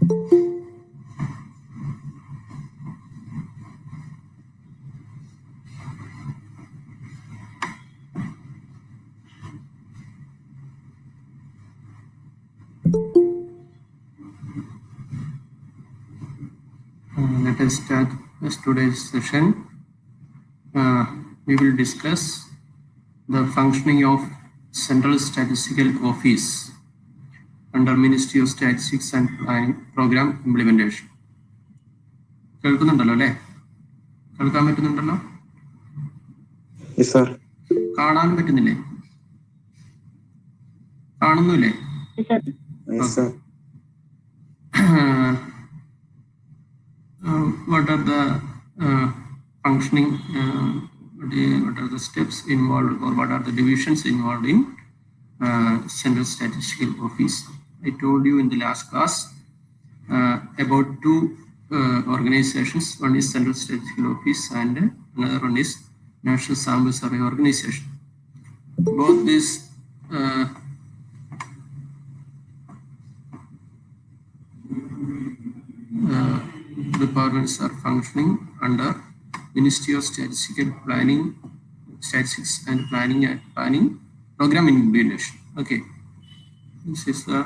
Let us start today's session. We will discuss the functioning of Central Statistical Office under Ministry of Statistics and Planning Program Implementation. കേൾക്കുന്നുണ്ടല്ലോ അല്ലേ? കേൾക്കാൻ പറ്റുന്നുണ്ടല്ലോ? കാണാൻ പറ്റുന്നില്ലേ? കാണുന്നില്ലേ? What are the functioning, what are the steps involved, or what are the divisions involved in Central Statistical Office? I told you in the last class about two organizations. One is Central Statistical Office and another one is National Sample Survey Organization. Both these departments are functioning under Ministry of Statistics and Planning Program Implementation. Okay, this is the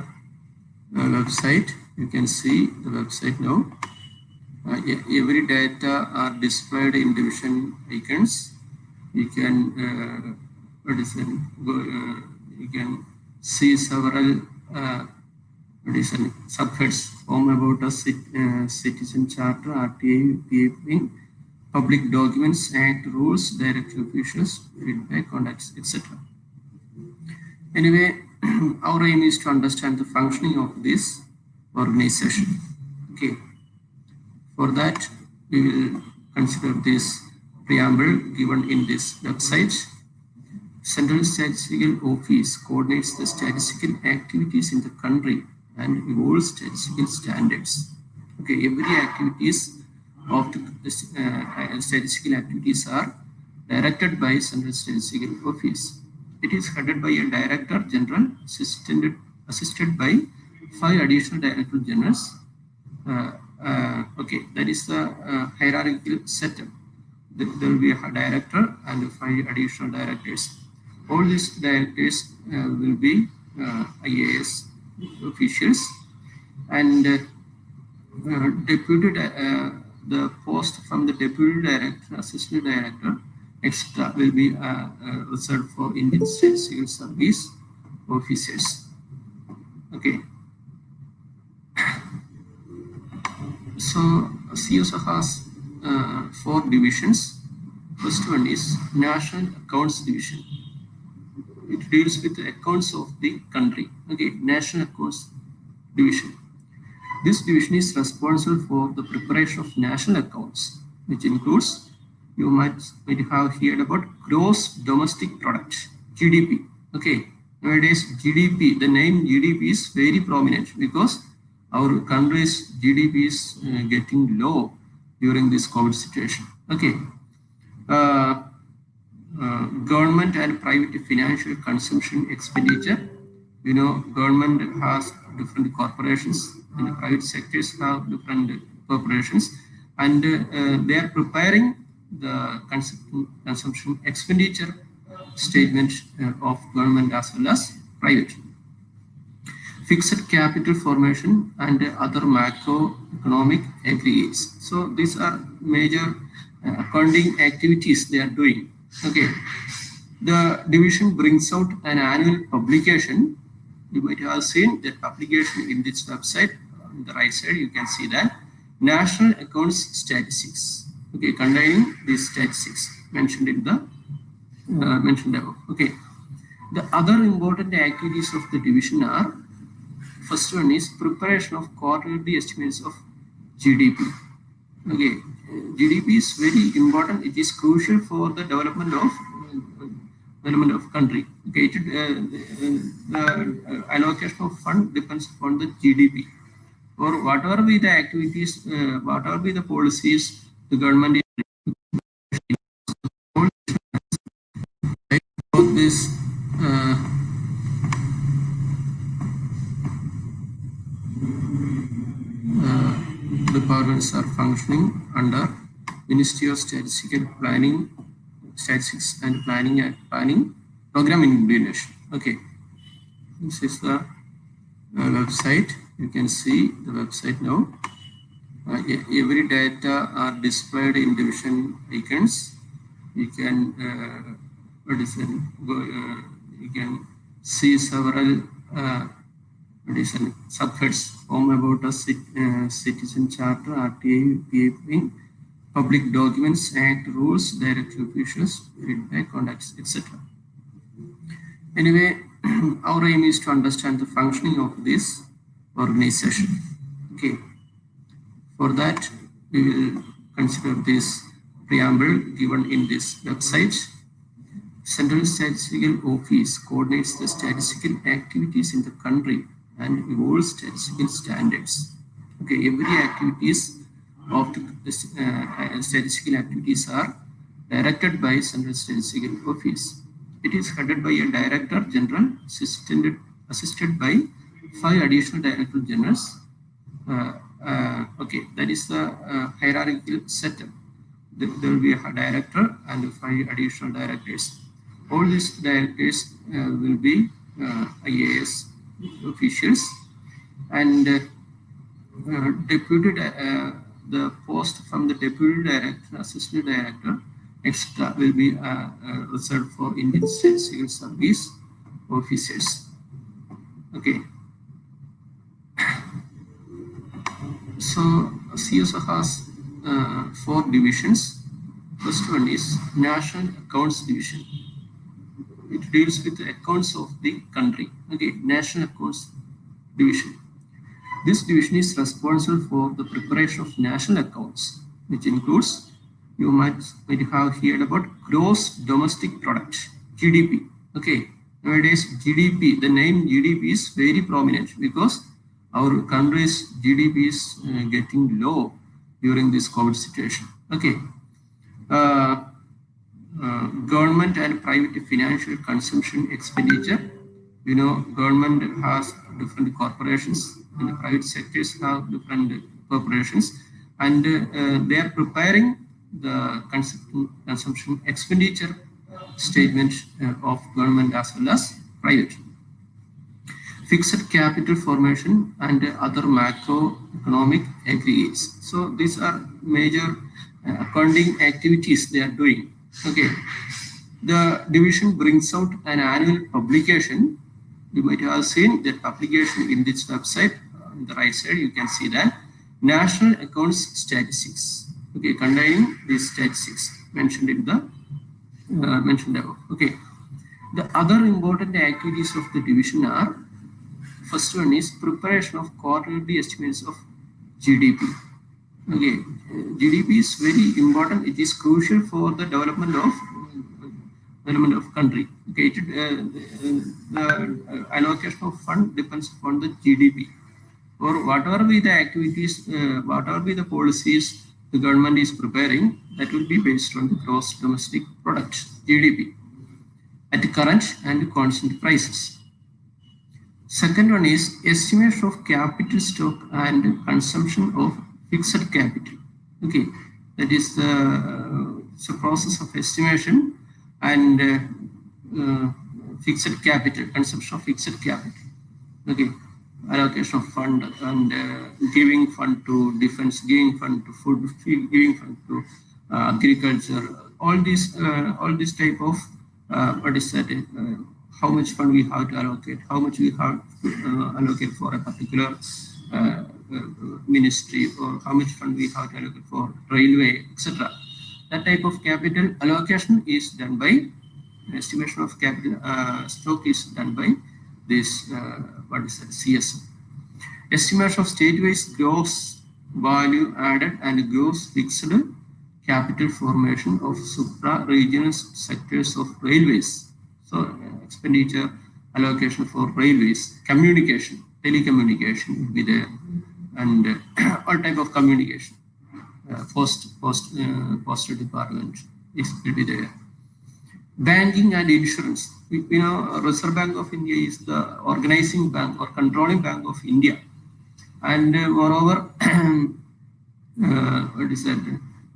website. You can see the website now. Every data are displayed in division icons. You can you can see several subheads: Home About Us, Citizen Charter, RTA, UPA, Public Documents, Act, Rules, Director Officials, Feedback, Contacts, etc. Anyway, our aim is to understand the functioning of this organization. Okay. For that, we will consider this preamble given in this website. Central Statistical Office coordinates the statistical activities in the country and evolves statistical standards. Okay, every activities of the statistical activities are directed by Central Statistical Office. It is headed by a Director General, assisted by 5 additional Director Generals. Okay, that is the hierarchical setup. There will be a director and 5 additional directors. All these directors will be IAS officials, and the post from the deputy director, assistant director, extra will be reserved for Indian Statistical Service officers. Okay. So CSO has 4 divisions. First one is National Accounts Division. It deals with the accounts of the country. Okay, National Accounts Division. This division is responsible for the preparation of national accounts, which includes, you might have heard about gross domestic product, GDP. Okay, nowadays GDP, the name GDP is very prominent because our country's GDP is getting low during this COVID situation. Okay. Government and private financial consumption expenditure. You know, government has different corporations and the private sectors have different corporations, and they are preparing the consumption expenditure statement of government as well as private. Fixed capital formation and other macroeconomic aggregates. So these are major accounting activities they are doing. Okay, the division brings out an annual publication. You might have seen that publication in this website. On the right side, you can see that National Accounts Statistics. Okay, containing these statistics mentioned in the mentioned above. Okay, the other important activities of the division are: first one is preparation of quarterly estimates of GDP. Okay, GDP is very important. It is crucial for the development of country. Okay, the allocation of fund depends upon the GDP, or whatever be the activities, whatever be the policies the government is this. departments are functioning under Ministry of Statistics and Planning program in Indonesia. Okay, this is the website. You can see the website now. Every data are displayed in division icons. You can you can see several subheads: home about a citizen charter, RTA, PA, public documents, act, rules, directive officials, feedback, contacts, etc. Anyway, our aim is to understand the functioning of this organization. Okay. For that, we will consider this preamble given in this website. Central Statistical Office coordinates the statistical activities in the country and evolves statistical standards. Okay, every activities of the statistical activities are directed by Central Statistical Office. It is headed by a Director General, assisted by 5 additional Director Generals. Okay, that is the hierarchical setup. There will be a director and 5 additional directors. All these directors will be IAS officials, and the post from the deputy director, assistant director, extra will be reserved for Indian Statistical Service officers. Okay. So CSO has 4 divisions. First one is National Accounts Division. It deals with the accounts of the country. Okay, National Accounts Division. This division is responsible for the preparation of national accounts, which includes, you might have heard about gross domestic product, GDP. Okay, nowadays GDP, the name GDP is very prominent because our country's GDP is getting low during this COVID situation. Okay. Government and private financial consumption expenditure. You know, government has different corporations, and the private sectors have different corporations, and they are preparing the consumption expenditure statement of government as well as private. Fixed capital formation and other macroeconomic aggregates. So these are major accounting activities they are doing. Okay, the division brings out an annual publication. You might have seen that publication in this website. On the right side, you can see that National Accounts Statistics. Okay, containing these statistics mentioned in the mentioned above. Okay, the other important activities of the division are: first one is preparation of quarterly estimates of GDP. Okay, GDP is very important. It is crucial for the development of country. Okay, the allocation of fund depends upon the GDP, or whatever be the activities, whatever be the policies the government is preparing, that will be based on the gross domestic product, GDP, at current and constant prices. Second one is estimation of capital stock and consumption of fixed capital. Okay, that is the process of estimation and fixed capital, consumption of fixed capital. Okay, allocation of fund and giving fund to defense, giving fund to food, giving fund to agriculture. All this type of what is that? How much fund we have to allocate, how much we have to allocate for a particular ministry, or how much fund we have to allocate for railway, etc. That type of capital allocation is done by estimation of capital stock is done by this what is that, CSO. Estimation of state-wise gross value added and gross fixed capital formation of supra-regional sectors of railways. So expenditure allocation for railways, communication, telecommunication will be there, and all type of communication. Postal department will be there. Banking and insurance. You know, Reserve Bank of India is the organizing bank or controlling bank of India, and moreover, what is that?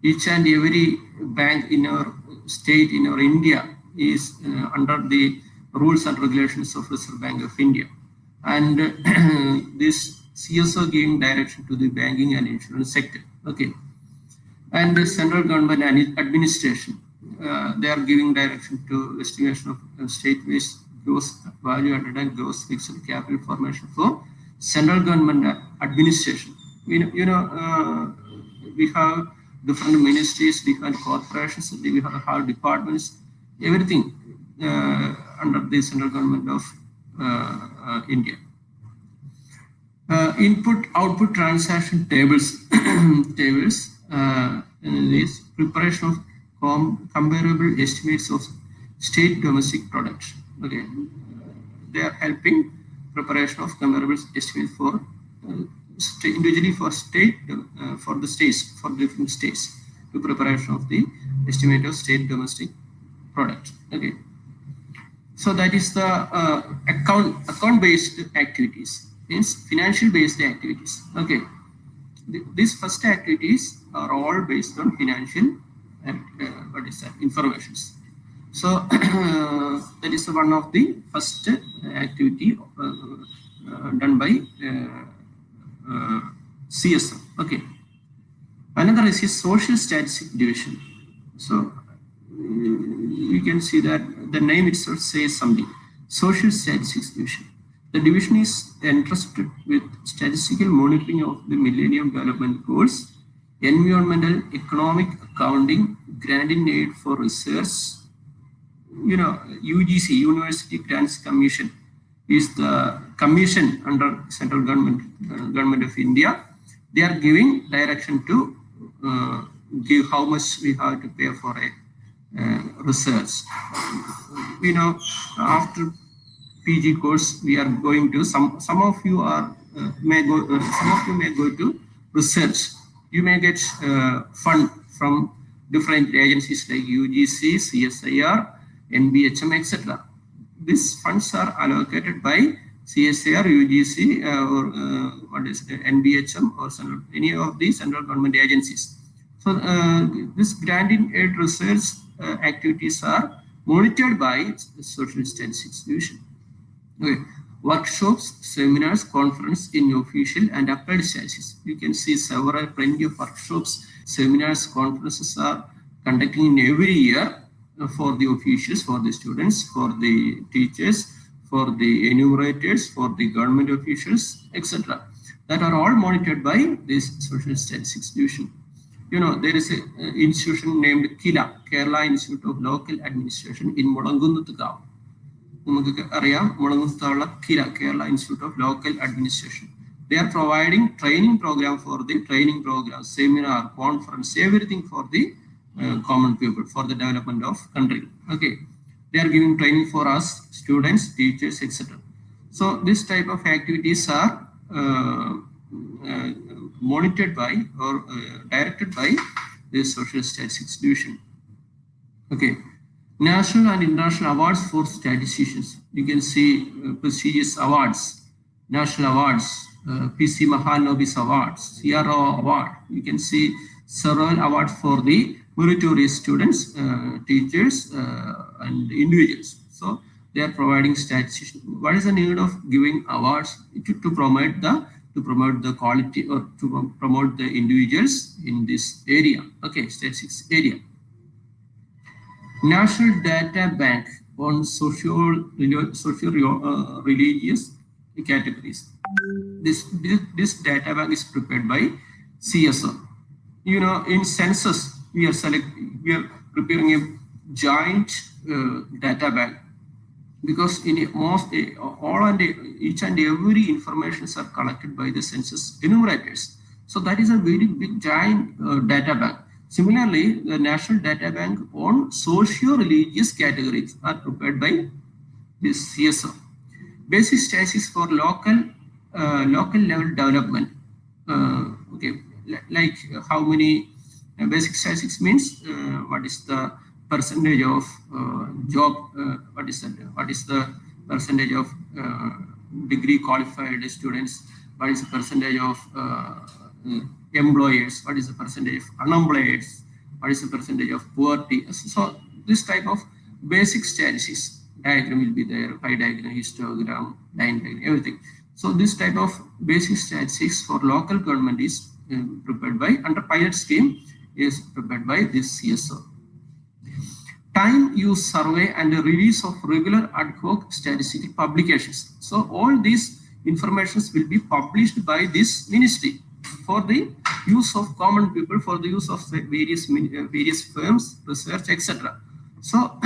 Each and every bank in our state, in our India, is under the rules and regulations of Reserve Bank of India. And this CSO giving direction to the banking and insurance sector. Okay. And the central government and administration, they are giving direction to estimation of state-based gross value added and gross fixed capital formation for central government administration. We have different ministries, we have corporations, we have departments, everything under the central government of India. Input output transaction tables is preparation of comparable estimates of state domestic product. Okay, they are helping preparation of comparable estimates for individually for state for the states, for different states, to preparation of the estimate of state domestic product. Okay, so that is the account based activities, means financial based activities. Okay, these first activities are all based on financial what is that, informations. So that is one of the first activity done by CSO. Okay. Another is his social statistic division. So you can see that the name itself says something. Social statistics division. The division is entrusted with statistical monitoring of the Millennium Development Goals, environmental, economic, accounting, granting aid for research. UGC, University Grants Commission, is the commission under central government of India. They are giving direction to give how much we have to pay for a research. After PG course, we are going to some of you are may go to research. You may get fund from different agencies like UGC, CSIR, NBHM, etc. These funds are allocated by CSIR, UGC, or NBHM, or any of the central government agencies. So this granting aid research activities are monitored by the Social Statistics Division. Okay. Workshops, seminars, conference in official and applied statistics. You can see plenty of workshops, seminars, conferences are conducting in every year for the officials, for the students, for the teachers, for the enumerators, for the government officials, etc. That are all monitored by this Social Statistics Division. There is an institution named KILA, Kerala Institute of Local Administration, in Mudangunathukavu. Kerala Institute of Local Administration. They are providing training program for the training program, seminar, conference, everything for the common people, for the development of country. Okay, they are giving training for us, students, teachers, etc. So this type of activities are monitored by or directed by the Social Statistics Division. Okay. National and international awards for statisticians. You can see prestigious awards, national awards, PC Mahalanobis Awards, CRO Award. You can see several awards for the meritorious students, teachers, and individuals. So they are providing statisticians. What is the need of giving awards? To promote the quality, or to promote the individuals in this area. Okay, statistics area. National Data Bank on socio-religious categories. This data bank is prepared by CSO. In census, we are preparing a joint data bank, because in each and every information are collected by the census enumerators. So that is a very big giant data bank. Similarly, the National Data Bank on socio-religious categories are prepared by this CSO. Basic statistics for local level development. Okay, like how many basic statistics means what is the percentage of job? What is the percentage of degree qualified students? What is the percentage of employers, what is the percentage of unemployed, what is the percentage of poverty. So this type of basic statistics diagram will be there, pie diagram, histogram, line diagram, everything. So this type of basic statistics for local government is prepared by, under pilot scheme, is prepared by this CSO. Time use survey and the release of regular ad hoc statistical publications. So all these informations will be published by this ministry for the use of common people, for the use of various firms, research, etc. So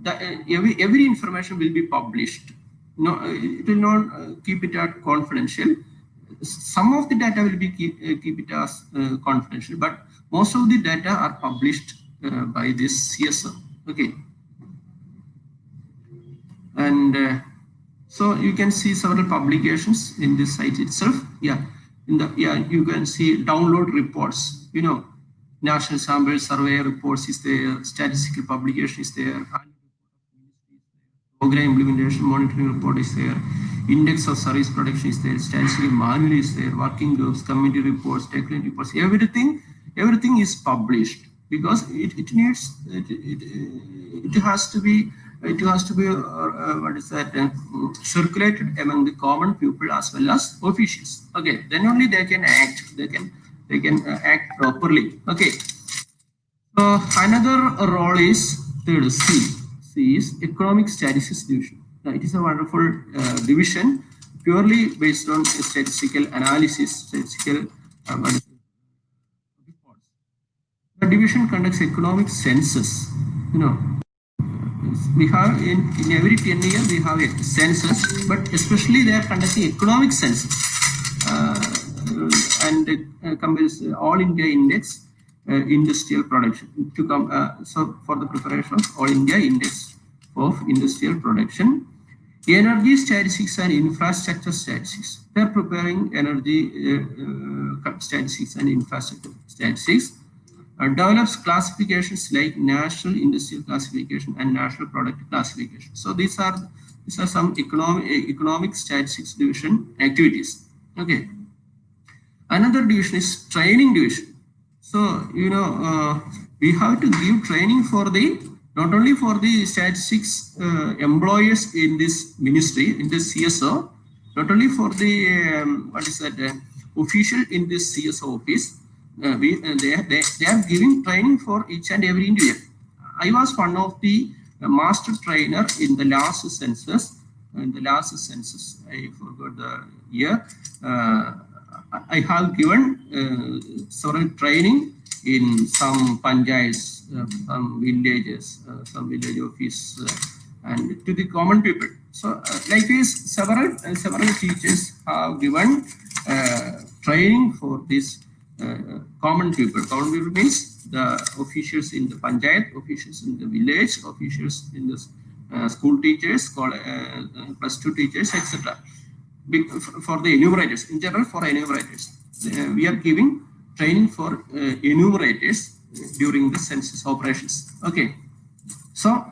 every information will be published. No, it will not keep it at confidential. Some of the data will be keep it as confidential, but most of the data are published by this CSO. Okay, and so you can see several publications in this site itself. Yeah, you can see download reports. You know, national sample survey reports is there, statistical publication is there, program implementation monitoring report is there, index of service production is there, statistical manual is there, working groups, committee reports, technical reports, everything is published, because it needs it has to be what is that circulated among the common people as well as officials. Okay, then only they can act, they can act properly. Okay, so another role is third, C is economic statistics division. Now, it is a wonderful division purely based on statistical analysis, statistical reports. The division conducts economic census. You know, we have in every 10 years we have a census, but especially they are conducting economic census and compares all India index. Industrial production to come. So for the preparation of all India index of industrial production, energy statistics and infrastructure statistics. They are preparing energy statistics and infrastructure statistics. Develops classifications like national industrial classification and national product classification. So these are some economic statistics division activities. Okay. Another division is training division. So, you know, we have to give training for the, not only for the statistics employers in this ministry, in this CSO, not only for the, official in this CSO office, they are giving training for each and every individual. I was one of the master trainer in the last census. In the last census, I forgot the year. I have given several training in some panchayats, some villages, some village office, and to the common people. So, like this, several teachers have given training for this common people. Common people means the officials in the panchayat, officials in the village, officials in the school teachers, plus 2 teachers, etc. For the enumerators, in general for enumerators. We are giving training for enumerators during the census operations. Okay, so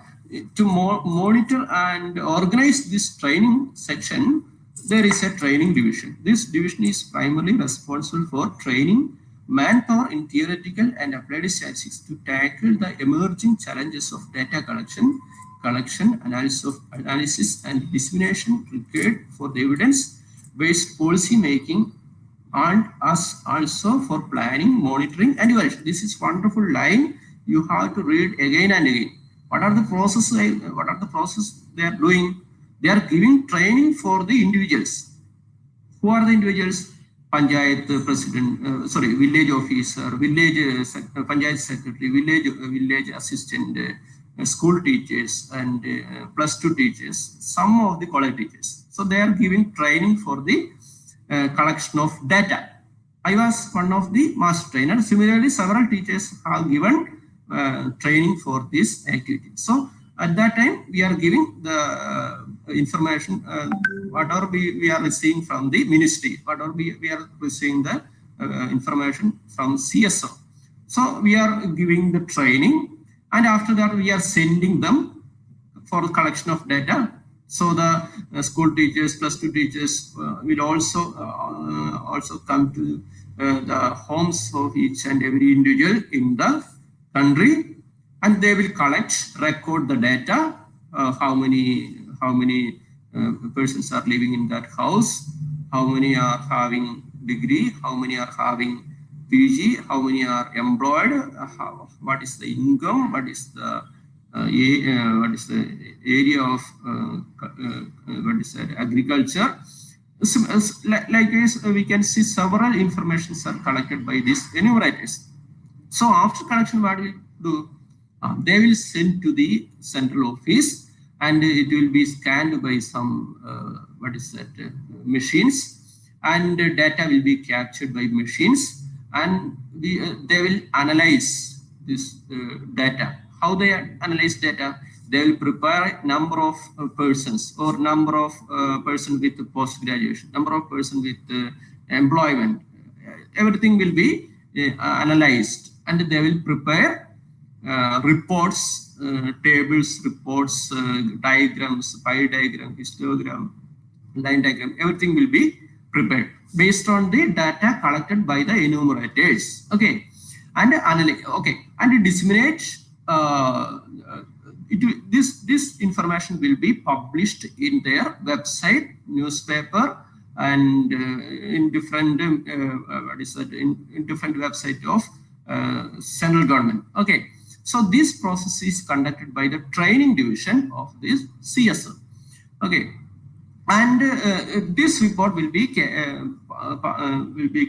to monitor and organize this training section, there is a training division. This division is primarily responsible for training manpower in theoretical and applied statistics to tackle the emerging challenges of data collection, analysis and dissemination required for the evidence-based policy making, and as also for planning, monitoring and evaluation. This is wonderful line. You have to read again and again. What are the processes they are doing? They are giving training for the individuals. Who are the individuals? Panchayat president, village officer, village panchayat secretary, village assistant, school teachers and plus 2 teachers, some of the college teachers. So they are giving training for the collection of data. I was one of the master trainers. Similarly, several teachers have given training for this activity. So at that time, we are giving the information, whatever we are receiving from the ministry, whatever we are receiving the information from CSO. So we are giving the training, and after that we are sending them for the collection of data. So the school teachers, plus 2 teachers will also come to the homes of each and every individual in the country, and they will collect, record the data, how many persons are living in that house, how many are having degree, how many are having PG, how many are employed, what is the income, what is the area of what is that, agriculture. Like this, we can see several informations are collected by these enumerators. So after collection, what will do? They will send to the central office, and it will be scanned by some what is that, machines, and data will be captured by machines, and they will analyze this data. How they analyze data? They will prepare number of persons, or number of person with post graduation, number of person with employment. Everything will be analyzed, and they will prepare reports, tables, reports, diagrams, pie diagram, histogram, line diagram. Everything will be prepared based on the data collected by the enumerators. Okay, and analyze. Okay, and disseminate. This information will be published in their website, newspaper, and in different what is that, in different website of central government. Okay, so this process is conducted by the training division of this CSO. Okay, and this report will be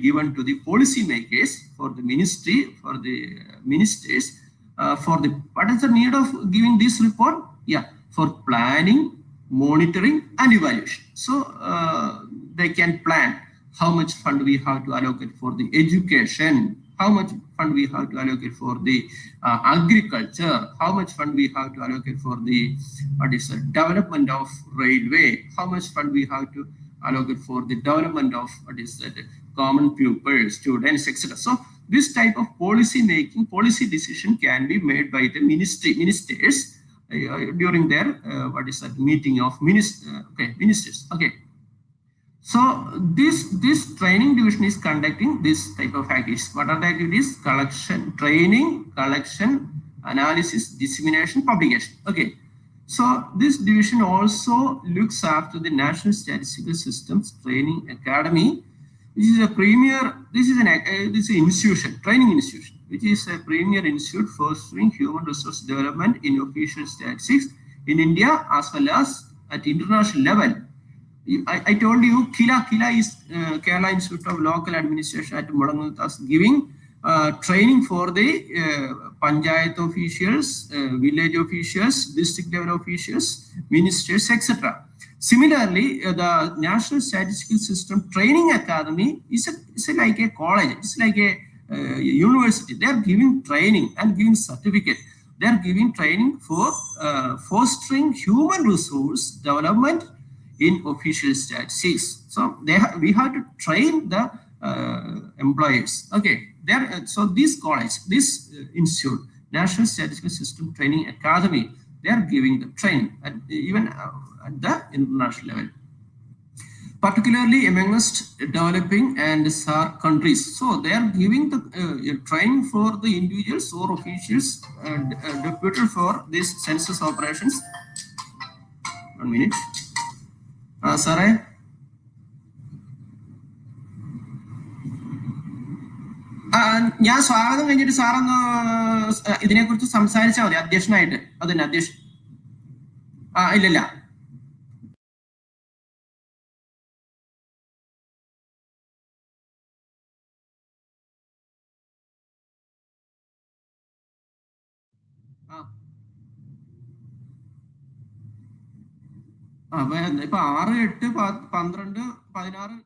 given to the policy makers, for the ministry, for the ministers, for the, what is the need of giving this report? Yeah, for planning, monitoring, and evaluation. So they can plan how much fund we have to allocate for the education, how much fund we have to allocate for the agriculture, how much fund we have to allocate for the, what is the development of railway, how much fund we have to allocate for the development of, what is that, common pupils, students, etc. So this type of policy making, policy decision can be made by the ministers during their what is that, meeting of ministers. Okay. So this training division is conducting this type of activities. What are the activities? Collection, training, collection, analysis, dissemination, publication. Okay. So this division also looks after the National Statistical Systems Training Academy, which is a premier. This is an institution, training institution, which is a premier institute fostering human resource development in official statistics in India as well as at international level. I told you, Kila is Kerala Institute of Local Administration at Mudangutas, giving training for the panchayat officials, village officials, district level officials, ministers, etc. Similarly, the National Statistical System Training Academy is like a college. It's like a university. They are giving training and giving certificate. They are giving training for fostering human resource development in official statistics. So we have to train the employees. Okay, there. So this college, this institute, National Statistical System Training Academy, they are giving the training even at the international level, particularly amongst developing and SAARC countries. So they are giving the training for the individuals or officials deputed for these census operations. 1 minute. സാറേ, ഞാൻ സ്വാഗതം കഴിഞ്ഞിട്ട് സാറൊന്ന് ഇതിനെക്കുറിച്ച് സംസാരിച്ചാൽ മതി, അധ്യക്ഷനായിട്ട്. അതന്നെ അധ്യക്ഷൻ. ഇല്ലില്ല. ഇപ്പൊ 6, 8, 12, 16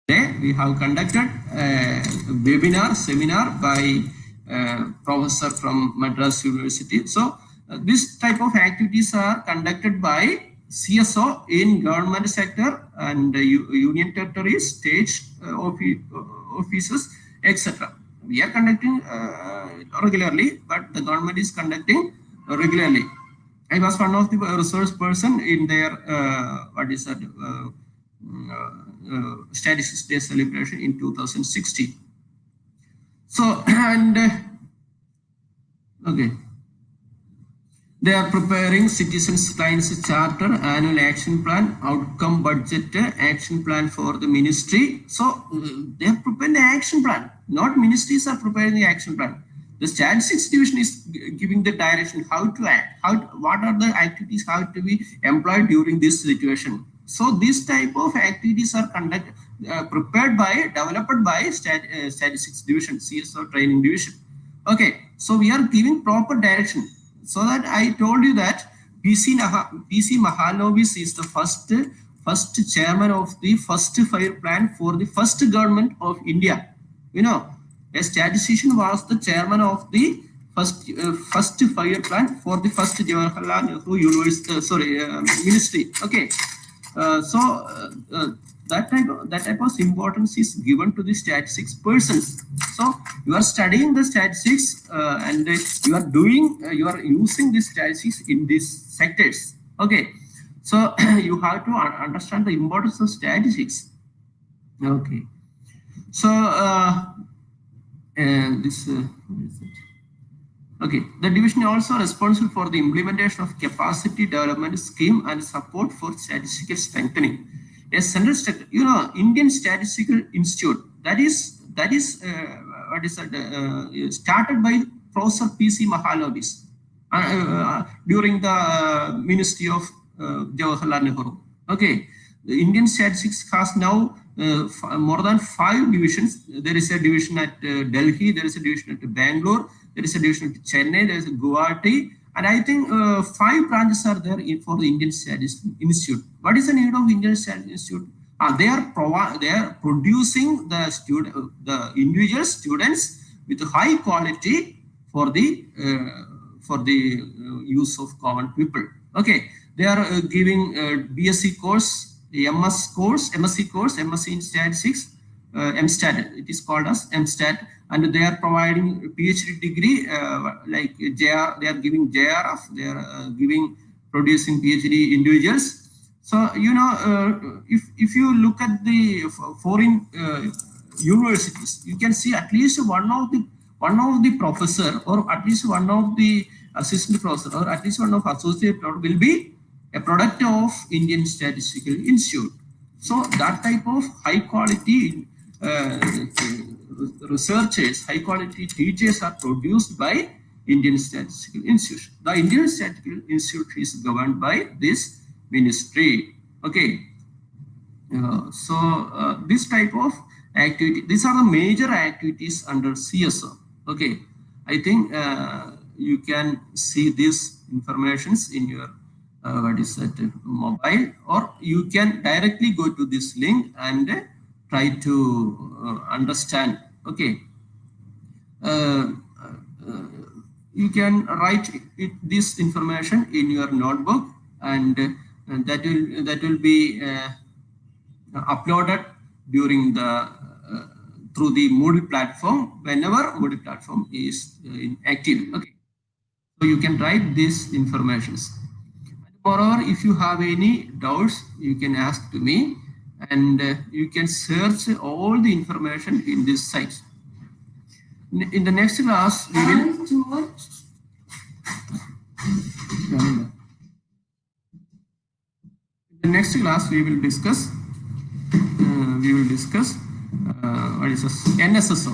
Today we have conducted a webinar seminar by professor from Madras University. So this type of activities are conducted by CSO in government sector and union territories, state offices, etc. We are conducting regularly, but the government is conducting regularly. I was one of the resource person in their Statistics Day celebration in 2016. So, and okay, they are preparing Citizens Clients Charter, Annual Action Plan, Outcome Budget, Action Plan for the Ministry. So, they are preparing the action plan. Not ministries are preparing the action plan. The Statistics Division is giving the direction how to act, what are the activities have to be employed during this situation. So this type of activities are conducted, developed by Statistics Division, CSO Training Division. Okay, so we are giving proper direction. So that I told you that PC Mahalanobis is the first chairman of the first 5-year plan for the first government of India. You know, a statistician was the chairman of the first 5-year plan for the first Jawaharlal Nehru University, ministry. Okay, that type of importance is given to the statistics persons. So you are studying the statistics and you are using the statistics in these sectors. Okay, so you have to understand the importance of statistics. Okay, so okay, the division also responsible for the implementation of capacity development scheme and support for statistical strengthening. A central structure, you know, Indian Statistical Institute, that is started by Professor PC Mahalanobis during the Ministry of Jawaharlal Nehru. Okay, the Indian Statistics has now more than 5 divisions. There is a division at Delhi, there is a division at Bangalore, there is a division at Chennai, there is a Guwahati, and I think 5 branches are there for the Indian Statistics Institute. What is the need of Indian Statistics Institute? They are producing the individual students with high quality for the use of common people. Okay, they are giving BSc course, MSc course, MSc in statistics, MStat. It is called as MStat, and they are providing PhD degree like JR. They are giving JRF. They are producing PhD individuals. So you know, if you look at the foreign universities, you can see at least one of the professor, or at least one of the assistant professor, or at least one of associate professor will be a product of Indian Statistical Institute. So that type of high quality researchers, high quality teachers are produced by Indian Statistical Institute. The Indian Statistical Institute is governed by this ministry. Okay, so this type of activity, these are the major activities under CSO. Okay, I think you can see these informations in your mobile, or you can directly go to this link and try to understand. Okay, you can write this information in your notebook, and that will be uploaded during the through the Moodle platform whenever Moodle platform is active. Okay, so you can write these informations. Moreover, if you have any doubts, you can ask to me, and you can search all the information in this site. In the next class, we will. In the next class, we will discuss. What is this? NSSO.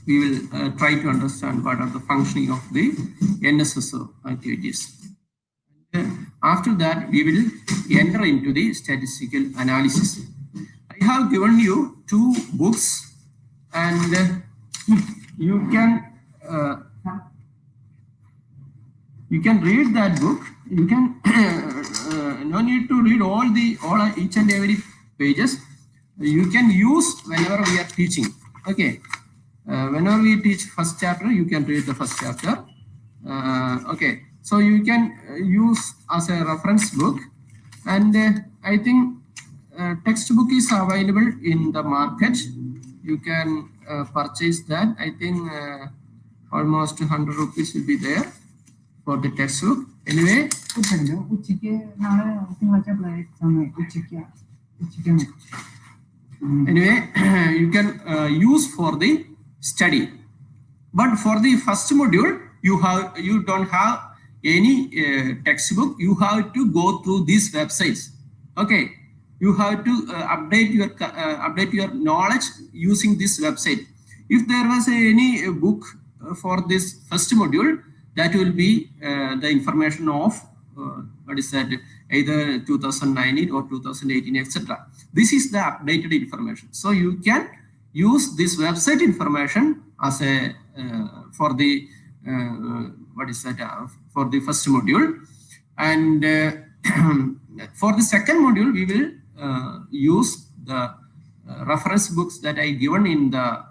We will try to understand what are the functioning of the NSSO activities. After that, we will enter into the statistical analysis. I have given you 2 books, and you can read that book. You can no need to read all each and every pages. you can use whenever we are teaching. Okay, whenever we teach first chapter, you can read the first chapter. Okay, so you can use as a reference book, and I think textbook is available in the market. You can purchase that. I think almost 100 rupees will be there for the textbook. Anyway, anyway, you can use for the study. But for the first module, you don't have any textbook. You have to go through these websites. Okay, you have to update your knowledge using this website. If there was any book for this first module, that will be the information of what is that, either 2019 or 2018, etc. This is the updated information. So you can use this website information as a for the what is that for the first module, and for the second module we will use the reference books that I given in the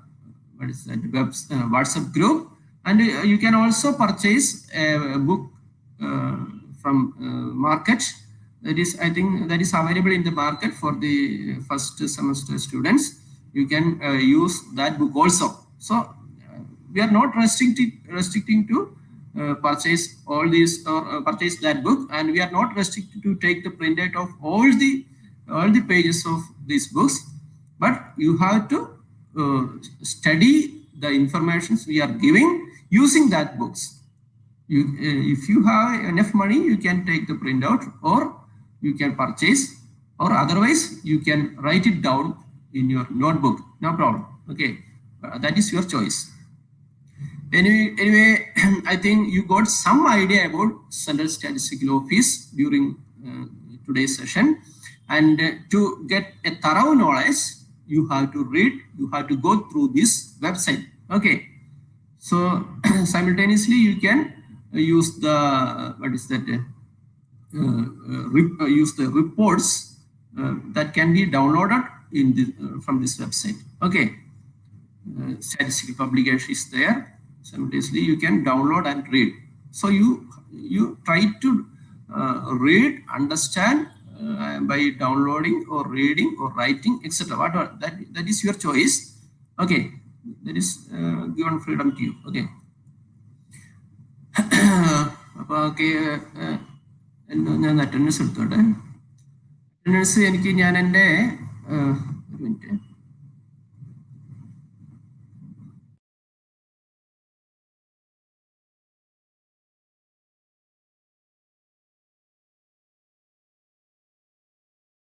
what is that WhatsApp group, and you can also purchase a book from market. That is, I think that is available in the market for the first semester students. You can use that book also. So we are not restricting to purchase all these or purchase that book, and we are not restricted to take the printout of all the pages of these books, but you have to study the informations we are giving using that books. If you have enough money, you can take the printout, or you can purchase, or otherwise you can write it down in your notebook. No problem. Okay, that is your choice. Anyway, I think you got some idea about Central Statistical Office during today's session, and to get a thorough knowledge, you have to read, you have to go through this website. Okay, so simultaneously you can use the what is that use the reports that can be downloaded in the, from this website. Okay, statistical publication is there. Simultaneously you can download and read. So you try to read, understand by downloading or reading or writing, etc. Whatever that is your choice. Okay, that is given freedom to you. Okay. Okay, ഞാൻ attendance എടുത്തോട്ടെ. Attendance എനിക്ക് ഞാൻ എൻ്റെ ഒരു minute